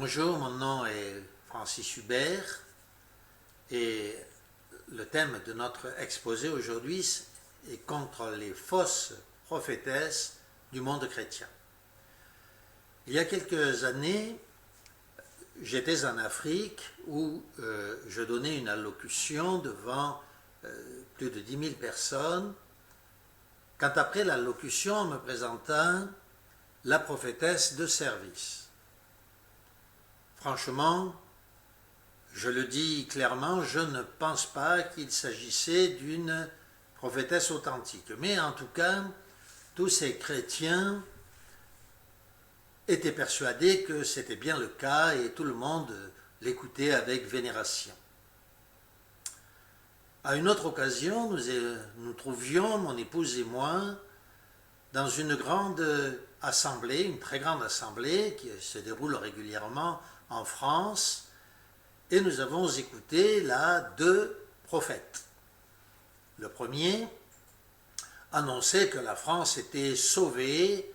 Bonjour, mon nom est Francis Hubert et le thème de notre exposé aujourd'hui est contre les fausses prophétesses du monde chrétien. Il y a quelques années, j'étais en Afrique où je donnais une allocution devant plus de 10 000 personnes, quand après l'allocution, on me présenta la prophétesse de service. Franchement, je le dis clairement, je ne pense pas qu'il s'agissait d'une prophétesse authentique. Mais en tout cas, tous ces chrétiens étaient persuadés que c'était bien le cas et tout le monde l'écoutait avec vénération. À une autre occasion, nous trouvions, mon épouse et moi, dans une grande assemblée, une très grande assemblée qui se déroule régulièrement en France, et nous avons écouté là deux prophètes. Le premier annonçait que la France était sauvée,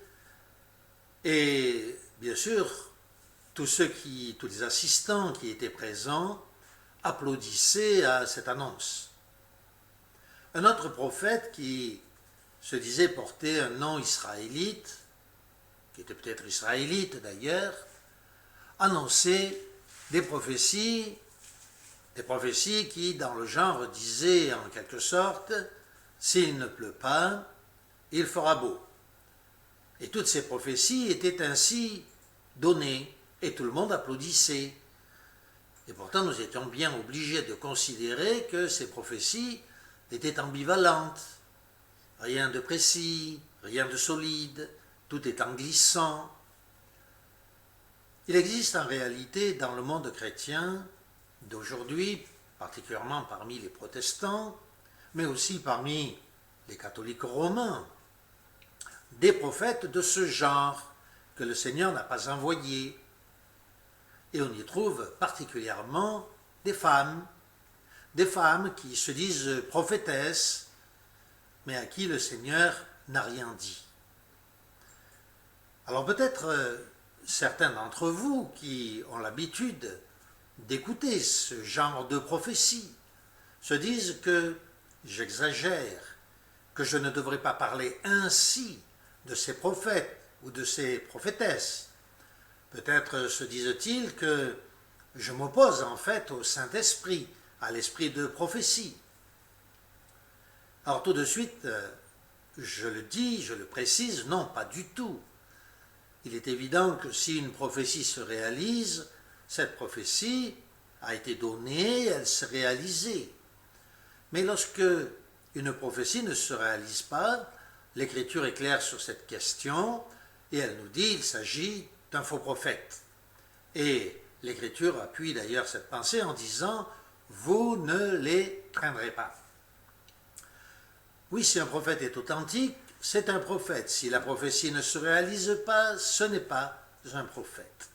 et bien sûr, tous les assistants qui étaient présents applaudissaient à cette annonce. Un autre prophète qui se disait porter un nom israélite, qui était peut-être israélite d'ailleurs, annonçait des prophéties qui, dans le genre, disaient en quelque sorte, s'il ne pleut pas, il fera beau. Et toutes ces prophéties étaient ainsi données, et tout le monde applaudissait. Et pourtant, nous étions bien obligés de considérer que ces prophéties étaient ambivalentes. Rien de précis, rien de solide, tout étant glissant. Il existe en réalité dans le monde chrétien d'aujourd'hui, particulièrement parmi les protestants, mais aussi parmi les catholiques romains, des prophètes de ce genre que le Seigneur n'a pas envoyés. Et on y trouve particulièrement des femmes qui se disent prophétesses, mais à qui le Seigneur n'a rien dit. Alors peut-être certains d'entre vous qui ont l'habitude d'écouter ce genre de prophétie se disent que j'exagère, que je ne devrais pas parler ainsi de ces prophètes ou de ces prophétesses. Peut-être se disent-ils que je m'oppose en fait au Saint-Esprit, à l'esprit de prophétie. Alors tout de suite, je le dis, je le précise, non, pas du tout. Il est évident que si une prophétie se réalise, cette prophétie a été donnée, elle s'est réalisée. Mais lorsque une prophétie ne se réalise pas, l'Écriture est claire sur cette question et elle nous dit qu'il s'agit d'un faux prophète. Et l'Écriture appuie d'ailleurs cette pensée en disant « vous ne les craindrez pas ». Oui, si un prophète est authentique, c'est un prophète. Si la prophétie ne se réalise pas, ce n'est pas un prophète.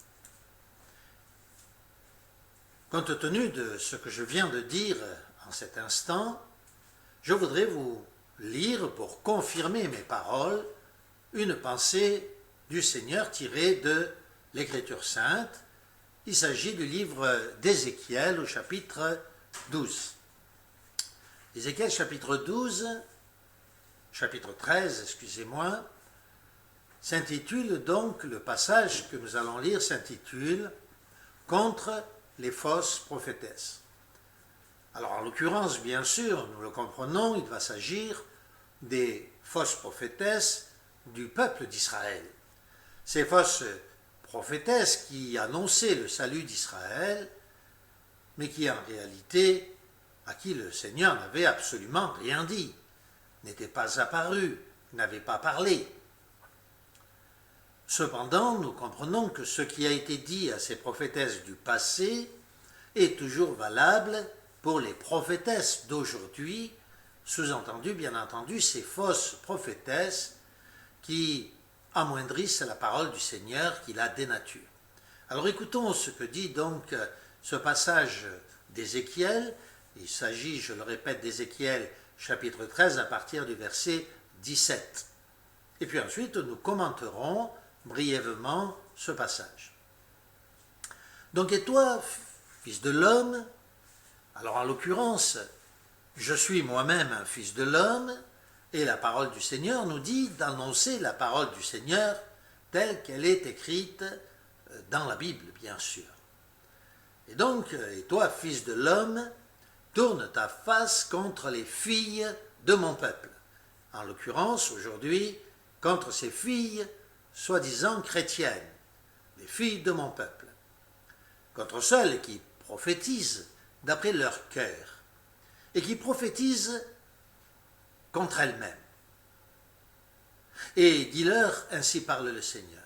Compte tenu de ce que je viens de dire en cet instant, je voudrais vous lire, pour confirmer mes paroles, une pensée du Seigneur tirée de l'Écriture sainte. Il s'agit du livre d'Ézéchiel au chapitre 12. Ézéchiel chapitre 12, chapitre 13, excusez-moi, s'intitule donc, le passage que nous allons lire s'intitule « Contre les fausses prophétesses ». Alors en l'occurrence, bien sûr, nous le comprenons, il va s'agir des fausses prophétesses du peuple d'Israël. Ces fausses prophétesses qui annonçaient le salut d'Israël, mais qui en réalité, à qui le Seigneur n'avait absolument rien dit, n'était pas apparu, n'avait pas parlé. Cependant, nous comprenons que ce qui a été dit à ces prophétesses du passé est toujours valable pour les prophétesses d'aujourd'hui, sous-entendu, bien entendu, ces fausses prophétesses qui amoindrissent la parole du Seigneur, qui la dénaturent. Alors écoutons ce que dit donc ce passage d'Ézéchiel. Il s'agit, je le répète, d'Ézéchiel chapitre 13 à partir du verset 17. Et puis ensuite, nous commenterons brièvement ce passage. Donc et toi, fils de l'homme, alors en l'occurrence, je suis moi-même un fils de l'homme, et la parole du Seigneur nous dit d'annoncer la parole du Seigneur telle qu'elle est écrite dans la Bible, bien sûr. Et donc, et toi, fils de l'homme, tourne ta face contre les filles de mon peuple. En l'occurrence, aujourd'hui, contre ces filles soi-disant chrétiennes, les filles de mon peuple, contre celles qui prophétisent d'après leur cœur et qui prophétisent contre elles-mêmes. Et dis-leur, ainsi parle le Seigneur,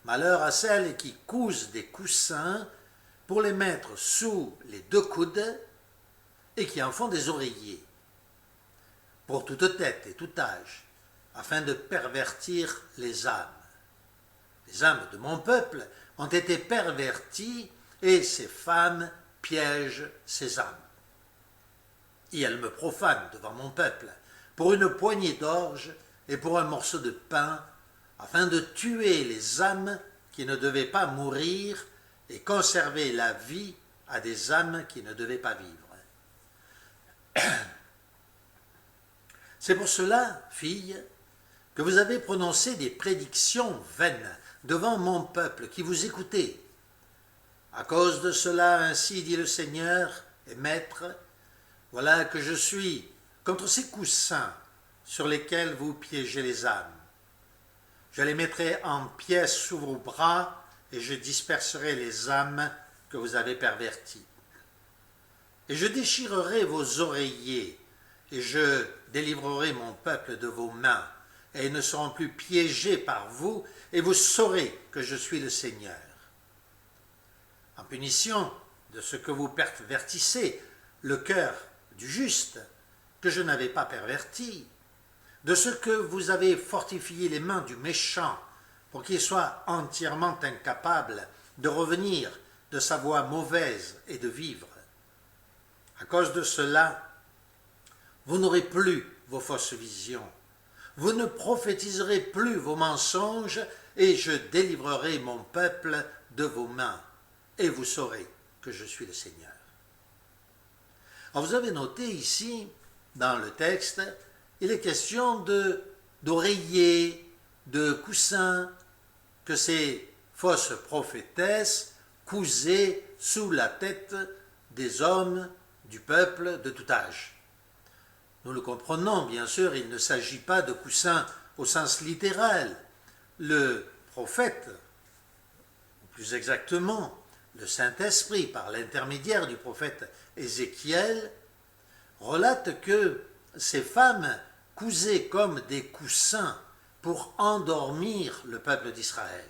malheur à celles qui cousent des coussins pour les mettre sous les deux coudes et qui en font des oreillers, pour toute tête et tout âge, afin de pervertir les âmes. Les âmes de mon peuple ont été perverties et ces femmes piègent ces âmes. Et elles me profanent devant mon peuple pour une poignée d'orge et pour un morceau de pain, afin de tuer les âmes qui ne devaient pas mourir et conserver la vie à des âmes qui ne devaient pas vivre. C'est pour cela, filles, que vous avez prononcé des prédictions vaines devant mon peuple qui vous écoutait. À cause de cela, ainsi dit le Seigneur et Maître, voilà que je suis contre ces coussins sur lesquels vous piégez les âmes. Je les mettrai en pièces sous vos bras et je disperserai les âmes que vous avez perverties. Et je déchirerai vos oreillers et je délivrerai mon peuple de vos mains, et ils ne seront plus piégés par vous, et vous saurez que je suis le Seigneur. En punition de ce que vous pervertissez le cœur du juste, que je n'avais pas perverti, de ce que vous avez fortifié les mains du méchant, pour qu'il soit entièrement incapable de revenir de sa voie mauvaise et de vivre. À cause de cela, vous n'aurez plus vos fausses visions, vous ne prophétiserez plus vos mensonges, et je délivrerai mon peuple de vos mains, et vous saurez que je suis le Seigneur. Alors vous avez noté ici, dans le texte, il est question d'oreillers, de coussins, que ces fausses prophétesses cousaient sous la tête des hommes du peuple de tout âge. Nous le comprenons, bien sûr, il ne s'agit pas de coussins au sens littéral. Le prophète, ou plus exactement, le Saint-Esprit, par l'intermédiaire du prophète Ézéchiel, relate que ces femmes cousaient comme des coussins pour endormir le peuple d'Israël.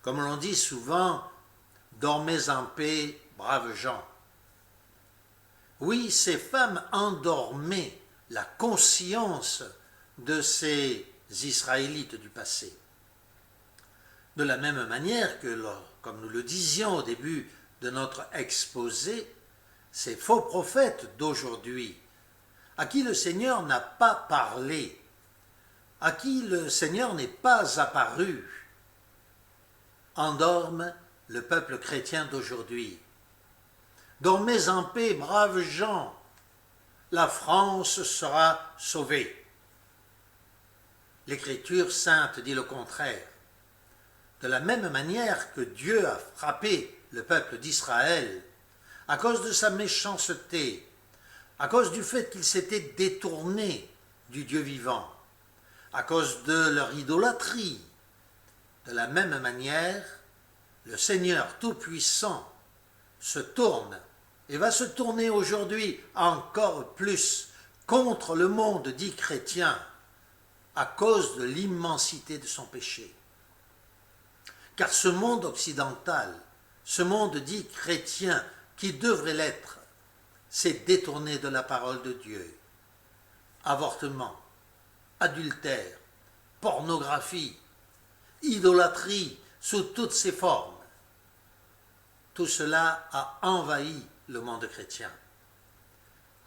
Comme l'on dit souvent, « Dormez en paix, braves gens ». Oui, ces femmes endormaient la conscience de ces Israélites du passé. De la même manière que, comme nous le disions au début de notre exposé, ces faux prophètes d'aujourd'hui, à qui le Seigneur n'a pas parlé, à qui le Seigneur n'est pas apparu, endorment le peuple chrétien d'aujourd'hui. Dormez en paix, braves gens, la France sera sauvée. L'Écriture sainte dit le contraire. De la même manière que Dieu a frappé le peuple d'Israël à cause de sa méchanceté, à cause du fait qu'ils s'étaient détournés du Dieu vivant, à cause de leur idolâtrie, de la même manière, le Seigneur Tout-Puissant se tourne et va se tourner aujourd'hui encore plus contre le monde dit chrétien à cause de l'immensité de son péché. Car ce monde occidental, ce monde dit chrétien qui devrait l'être, s'est détourné de la parole de Dieu. Avortement, adultère, pornographie, idolâtrie sous toutes ses formes. Tout cela a envahi le monde chrétien.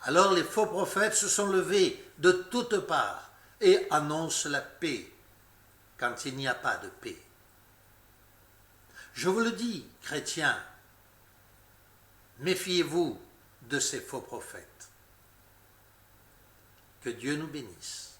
Alors les faux prophètes se sont levés de toutes parts et annoncent la paix quand il n'y a pas de paix. Je vous le dis, chrétiens, méfiez-vous de ces faux prophètes. Que Dieu nous bénisse.